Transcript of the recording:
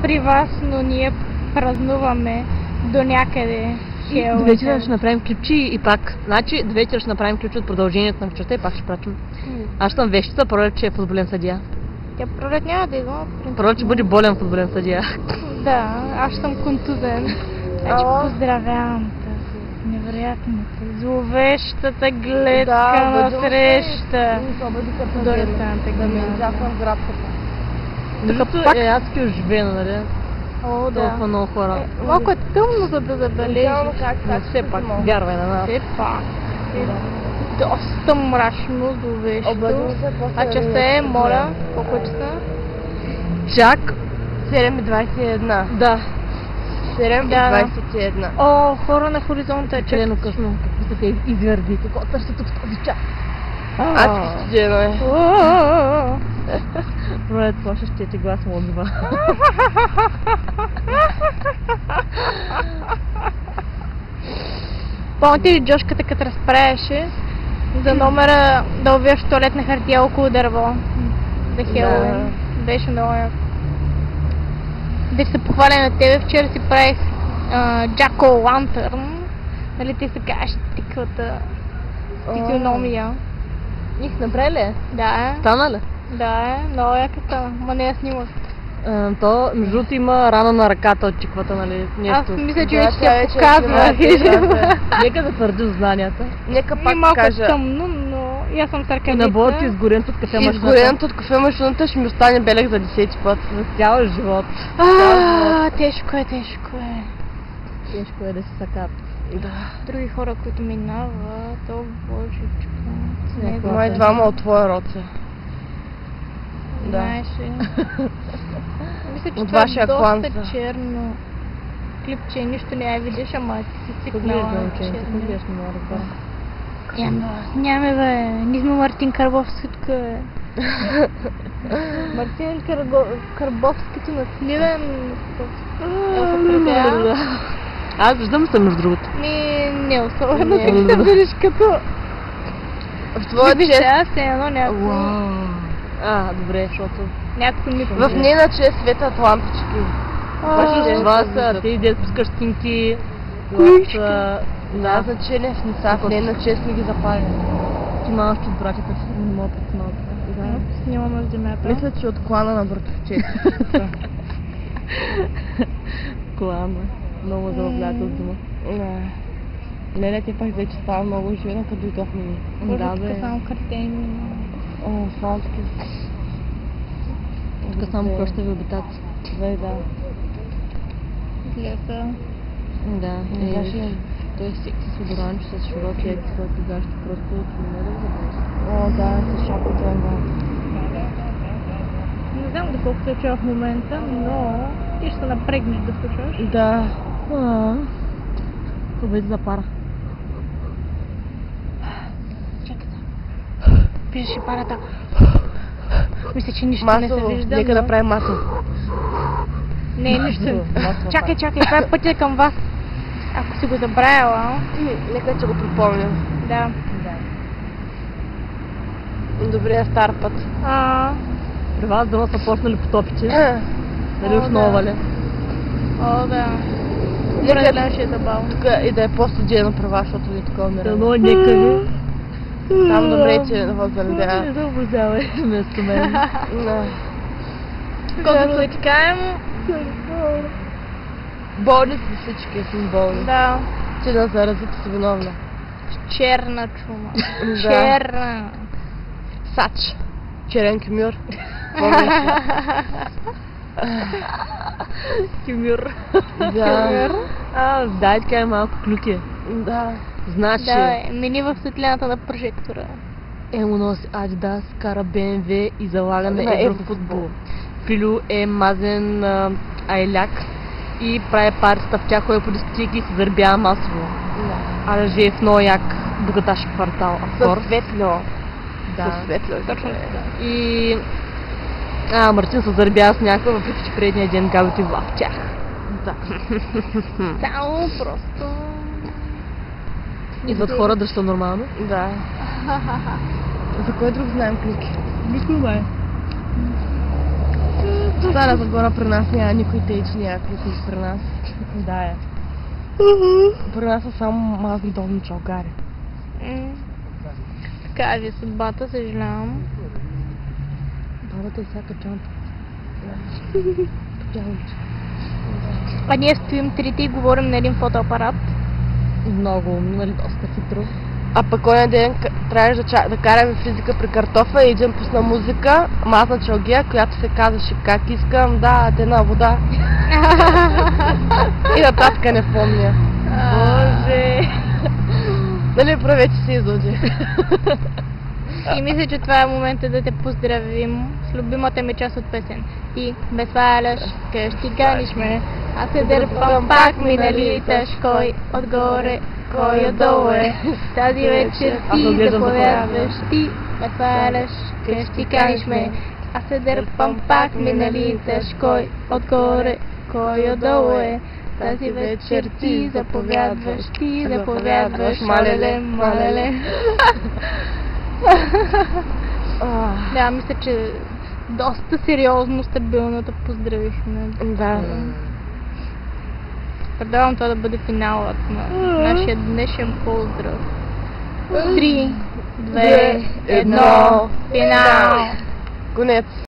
при вас, но ние празнуваме до някъде. До вечера ще направим клипчи и пак. Значи, до вечера ще направим клипчи от продължението на вечерта и пак ще пратим. Аз съм вещица, Пролет, че е футболен съдия. Тя Пролет няма да идва. Пролет ще бъде болен футболен съдия. Да, аз съм контузен. Значи поздравявам тази невероятната, зловещата гледка на среща. Художествената гледка. Тук пак е адски оживено, нали? О, да. Толкова много хора. Малко е тъмно, за да забележиш. Но все пак, вярвай на нас. Все пак. Доста мрачно, зловещо. А часа е, моля, колко е часа? Чак 7:21. Да. 7:21. О, хора на хоризонта е чак. Челено късно. Какви са тези изверди? Какво търсят тук в този час? Адски студено е. Пролет, плашещия ти глас му отзва. Помните ли Джошката, като разправяше за номера да обвиеш туалетна хартия около дърво? За Хелоуин. Беше много яко. Да се похваля на тебе, вчера си правих Джако Лантърн. Нали ти се кажеш тиквата физиономия. Их направи ли? Да. Стана ли? Да, много яката, ма не я снимах. То, между другото, има рана на ръката от чиквата, нали? Аз мисля, че Да, вече тя се вече показва. Нека да твърди знанията. Нека пак Малко кажа. тъмно, но и аз съм И саркадица. на борти изгореното от кафе машината. Изгореното от кафе машината ще ми остане белег за 10 път. За цял живот. Тежко е, тежко е. Тежко е да се сакат. Да. Други хора, които минават, о божечко. Май двама от твоя род са. Да. Знаеш ли? Мисля, че От това е вашия клан доста са. черно. Клипче, нищо не я видиш, ама ти си цикнала Поглеждам, че черно. поглеждаш, не мога да разбера. Нямаме бе, ние сме Мартин Карбовски тук бе. Мартин Карбовските на Сливен. Аз виждам се, между другото. Не особено, Не. ти се видиш като... В твоя Виж, чест. аз е едно някакво... Добре, защото... Някакво ми... В нейна чест светят лампички. Това са тези дет пускаш снимки. Коички. Да, значение в неса, в нейна чест не ги запаля. Ти малко от братята си не мога пред малко. Снимаме в земята. Мисля, че от клана на братовчет. Клана. Много забавляват от дома. Леля, ти пак взе, че става много оживена, като дойдохме ни. Да, бе. Само картени. Само такива. Тук само прощави обитаци. Да. Гледа. Да. Той е секси с оранж, с широки ети, който гащи просто не да го забравиш. Да, с шапката е Не знам доколко се чува в момента, но ти ще се напрегнеш да слушаш. Да. Това за пара. Чакайте. Пишеше парата. Мисля, че нищо не Масово. се вижда. Нека да правим масово. Не, нищо. Масово. Чакай, това е пътя към вас. Ако си го забравила. Нека че го припомням. Да. Добрия стар път. При вас дома са почнали потопите. Дали основа ли? О, да. Определено ще е забавно. Тук и да е по-студено при вас, защото не такова умираме. Дано нека ви. Там добрете да възградя. Не да обожавай вместо мен. Колкото да ти кажем, Болни са всички, съм болни. да, Че да заразите си виновна. черна чума. Да. Черна. Сач. Черен кюмюр. Кюмюр. Да. Дай така е малко клюки. Да. Значи, Да, мини в светлината на прожектора. Емо носи Адидас, кара БМВ и залага на На Еврофутбол. Филю е мазен айляк и прави парти в тях, ходи по дискотеки и се зарбява масово. А живее в много як богаташ квартал. Със светло. Да. Със светло. Точно така. И Мартин се зарбява с някаква, въпреки че предния ден габите в тях. Да. Само просто... Идват хора да ще нормално. Да. За кой друг знаем клики? Никой май. Стара Загора при нас няма никой тейч, някакви при нас. Да е. При нас са само мазни долни чалгари. Така ви е съдбата, съжалявам. Бабата е всяка чанта. Тяличе. А ние стоим трите и говорим на един фотоапарат. Много, нали, доста хитро. А пък оня ден трябваше да караме физика при картофа и един пусна музика, мазна чалгия, която се казваше как искам, да, една вода. И нататък не помня. Боже! Нали, правете си изводи. И мисля, че това е момента да те поздравим с любимата ми част от песен. Ти ме сваляш, къщи ганиш ме, аз се дърпам пак ми налиташ, кой отгоре, кой отдолу е. Тази вечер ти заповядваш, ти ме сваляш, къщи ганиш ме, аз се дърпам пак ми налиташ, кой отгоре, кой отдолу е. Тази вечер ти заповядваш, малеле, малеле. Да, мисля, че доста сериозно, стабилно те поздравихме. Да. Предавам това да бъде финалът на нашия днешен поздрав. 3, 2, 1, финал! Конец.